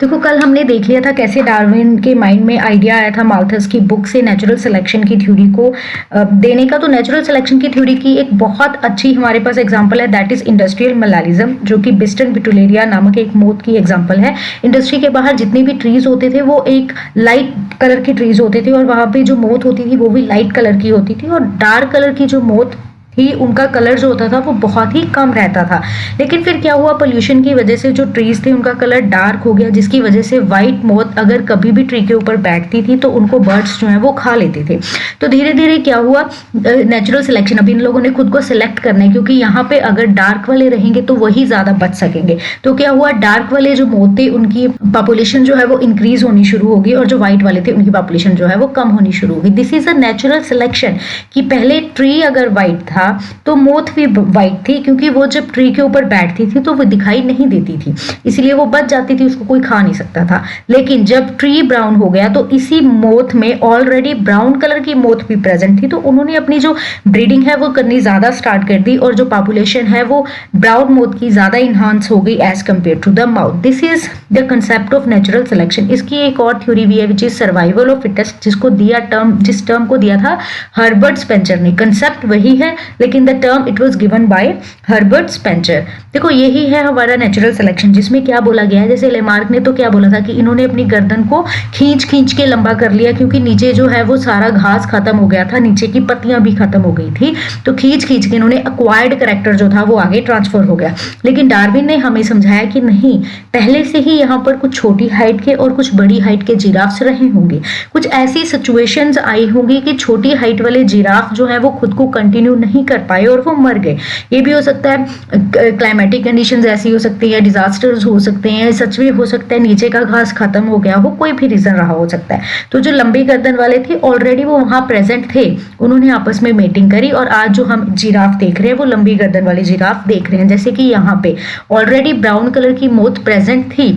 देखो कल हमने देख लिया था कैसे डार्विन के माइंड में आइडिया आया था माल्थस की बुक से नेचुरल सिलेक्शन की थ्योरी को देने का। तो नेचुरल सिलेक्शन की थ्योरी की एक बहुत अच्छी हमारे पास एग्जांपल है, दैट इज इंडस्ट्रियल मलालिज्म, जो कि बिस्टन बिटुलेरिया नामक एक मौत की एग्जांपल है। इंडस्ट्री के बाहर जितने भी ट्रीज होते थे वो एक लाइट कलर के ट्रीज होते थे और वहां पे जो मौत होती थी वो भी लाइट कलर की होती थी, और डार्क कलर की जो मौत ही उनका कलर जो होता था वो बहुत ही कम रहता था। लेकिन फिर क्या हुआ, पोल्यूशन की वजह से जो ट्रीज थे उनका कलर डार्क हो गया, जिसकी वजह से व्हाइट मौत अगर कभी भी ट्री के ऊपर बैठती थी तो उनको बर्ड्स जो है वो खा लेते थे। तो धीरे धीरे क्या हुआ, नेचुरल सिलेक्शन, अब इन लोगों ने खुद को सिलेक्ट करना है क्योंकि यहाँ पे अगर डार्क वाले रहेंगे तो वही ज्यादा बच सकेंगे। तो क्या हुआ, डार्क वाले जो मौत थे उनकी पॉपुलेशन जो है वो इंक्रीज होनी शुरू होगी और जो व्हाइट वाले थे उनकी पॉपुलेशन जो है वो कम होनी शुरू होगी। This is a natural selection कि पहले ट्री अगर व्हाइट था तो मौत भी वाइट थी, क्योंकि वो जब ट्री के ऊपर बैठती थी तो वो दिखाई नहीं देती थी, इसलिए वो बच जाती थी, उसको कोई खा नहीं सकता था। लेकिन जब ट्री ब्राउन हो गया तो इसी मौत में ऑलरेडी ब्राउन कलर की मौत भी प्रेजेंट थी, तो उन्होंने अपनी जो ब्रीडिंग है वो करनी ज्यादा स्टार्ट कर दी और जो पॉपुलेशन है वो ब्राउन मौत की ज्यादा इनहांस हो गई as compare to the mouth. This is the concept of natural selection. इसकी एक और थ्योरी भी है which is survival of fittest, जिस टर्म को दिया था हर्बर्ट स्पेंसर ने। कंसेप्ट वही है लेकिन the term it was given by Herbert Spencer. देखो यही है हमारा नेचुरल सिलेक्शन, जिसमें क्या बोला गया है, जैसे लेमार्क ने तो क्या बोला था कि इन्होंने अपनी गर्दन को खींच के लंबा कर लिया क्योंकि नीचे जो है वो सारा घास खत्म हो गया था, नीचे की पत्तियां भी खत्म हो गई थी, तो खींच के इन्होंने एक्वायर्ड कैरेक्टर जो था वो आगे ट्रांसफर हो गया। लेकिन डार्विन ने हमें समझाया कि नहीं, पहले से ही यहाँ पर कुछ छोटी हाइट के और कुछ बड़ी हाइट के जिराफ्स रहे होंगे, कुछ ऐसी सिचुएशंस आई होंगी कि छोटी हाइट वाले जिराफ जो है वो खुद को कंटिन्यू नहीं कर पाए और वो मर गए। ये भी हो सकता है, क्लाइमेटिक कंडीशंस ऐसी हो सकती है, डिजास्टर्स हो सकते हैं, सच में हो सकता है नीचे का घास खत्म हो गया हो, कोई भी रीजन रहा हो सकता है। तो जो लंबी गर्दन वाले थे ऑलरेडी वो वहां प्रेजेंट थे, उन्होंने आपस में मेटिंग करी और आज जो हम जिराफ देख रहे हैं वो लंबी गर्दन वाले जिराफ देख रहे हैं। जैसे कि यहाँ पे ऑलरेडी ब्राउन कलर की मौत प्रेजेंट थी,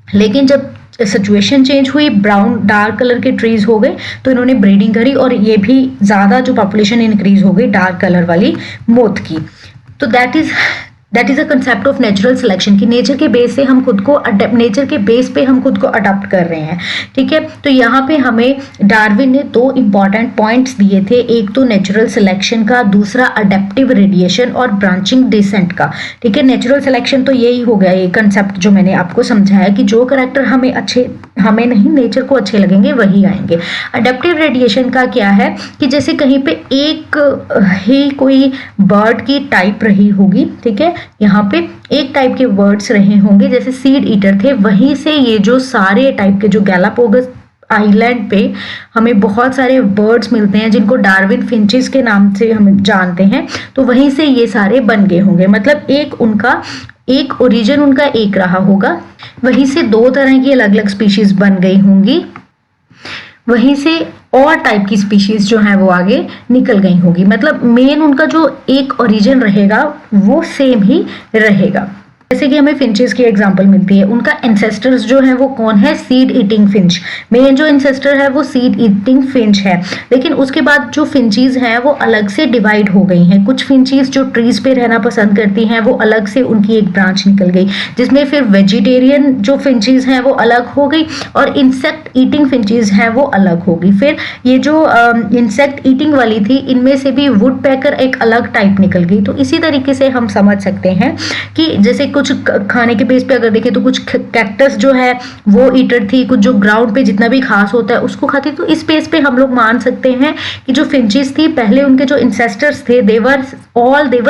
लेकिन जब सिचुएशन चेंज हुई, ब्राउन डार्क कलर के ट्रीज हो गए तो इन्होंने ब्रीडिंग करी और ये भी ज्यादा जो पॉपुलेशन इंक्रीज हो गई डार्क कलर वाली मौत की। तो that is a concept of natural selection कि नेचर के बेस से हम खुद को नेचर के बेस पे हम खुद को अडॉप्ट कर रहे हैं। ठीक है, तो यहाँ पे हमें डार्विन ने दो इंपॉर्टेंट पॉइंट्स दिए थे, एक तो नेचुरल सिलेक्शन का, दूसरा अडेप्टिव रेडिएशन और ब्रांचिंग डिसेंट का। ठीक है, नेचुरल सिलेक्शन तो यही हो गया, ये कंसेप्ट जो मैंने आपको समझाया कि जो कैरेक्टर हमें नहीं नेचर को अच्छे लगेंगे वही आएंगे। अडेप्टिव रेडिएशन का क्या है कि जैसे कहीं पे एक ही कोई बर्ड की टाइप रही होगी, ठीक है, यहाँ पे एक टाइप के बर्ड्स रहे होंगे, जैसे सीड ईटर थे, वहीं से ये जो सारे टाइप के जो गैलापागोस आइलैंड पे हमें बहुत सारे बर्ड्स मिलते हैं जिनको डार्विन फिंचेस के नाम से हम जानते हैं, तो वहीं से ये सारे बन गए होंगे। मतलब एक ओरिजिन उनका एक रहा होगा, वहीं से दो तरह की अलग अलग स्पीशीज बन गई होंगी, वहीं से और टाइप की स्पीशीज जो है वो आगे निकल गई होगी। मतलब मेन उनका जो एक ओरिजिन रहेगा वो सेम ही रहेगा। जैसे कि हमें फिंचेस की एग्जांपल मिलती है, उनका एंसेस्टर्स जो है वो कौन है, सीड ईटिंग फिंच। मेन जो एंसेस्टर है वो सीड ईटिंग फिंच है, लेकिन उसके बाद जो फिंचीज हैं वो अलग से डिवाइड हो गई हैं। कुछ फिंचीज जो ट्रीज पे रहना पसंद करती हैं वो अलग से उनकी एक ब्रांच निकल गई, जिसमें फिर वेजिटेरियन जो फिंचीज हैं वो अलग हो गई और इंसेक्ट ईटिंग फिंचीज हैं वो अलग हो गई। फिर ये जो इंसेक्ट ईटिंग वाली थी इनमें से भी वुड पैकर एक अलग टाइप निकल गई। तो इसी तरीके से हम समझ सकते हैं कि जैसे कुछ खाने के बेस पे अगर देखें तो कुछ कैक्टस जो है वो ईटर थी, कुछ जो ग्राउंड पे जितना भी घास होता है उसको खाती। तो इस बेस पे हम लोग मान सकते हैं कि जो फिंचेस थी पहले उनके जो इंसेस्टर्स थे they were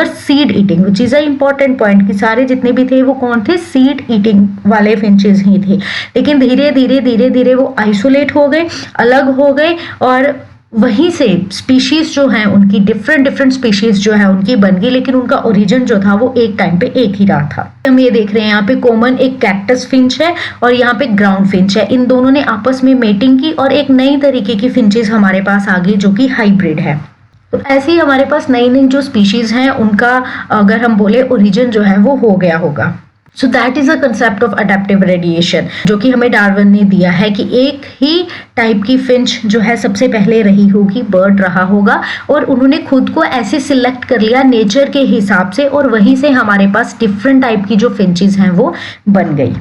seed eating, which is a important point कि सारे जितने भी थे वो कौन थे, सीड ईटिंग वाले फिंचेस ही थे। लेकिन धीरे धीरे वो आइसोलेट हो गए, अलग हो गए और वहीं से स्पीशीज जो हैं उनकी डिफरेंट स्पीशीज जो है उनकी बन गई, लेकिन उनका ओरिजिन जो था वो एक टाइम पे एक ही रहा था। हम ये देख रहे हैं यहाँ पे कॉमन एक कैक्टस फिंच है और यहाँ पे ग्राउंड फिंच है, इन दोनों ने आपस में मेटिंग की और एक नई तरीके की फिंचेस हमारे पास आ गई जो कि हाइब्रिड है। तो ऐसे ही हमारे पास नई जो स्पीशीज हैं उनका अगर हम बोले ओरिजिन जो है वो हो गया होगा। So that is a concept of adaptive radiation जो कि हमें डार्विन ने दिया है कि एक ही टाइप की फिंच जो है सबसे पहले रही होगी, बर्ड रहा होगा और उन्होंने खुद को ऐसे सिलेक्ट कर लिया नेचर के हिसाब से और वहीं से हमारे पास डिफरेंट टाइप की जो फिंचेस हैं वो बन गई।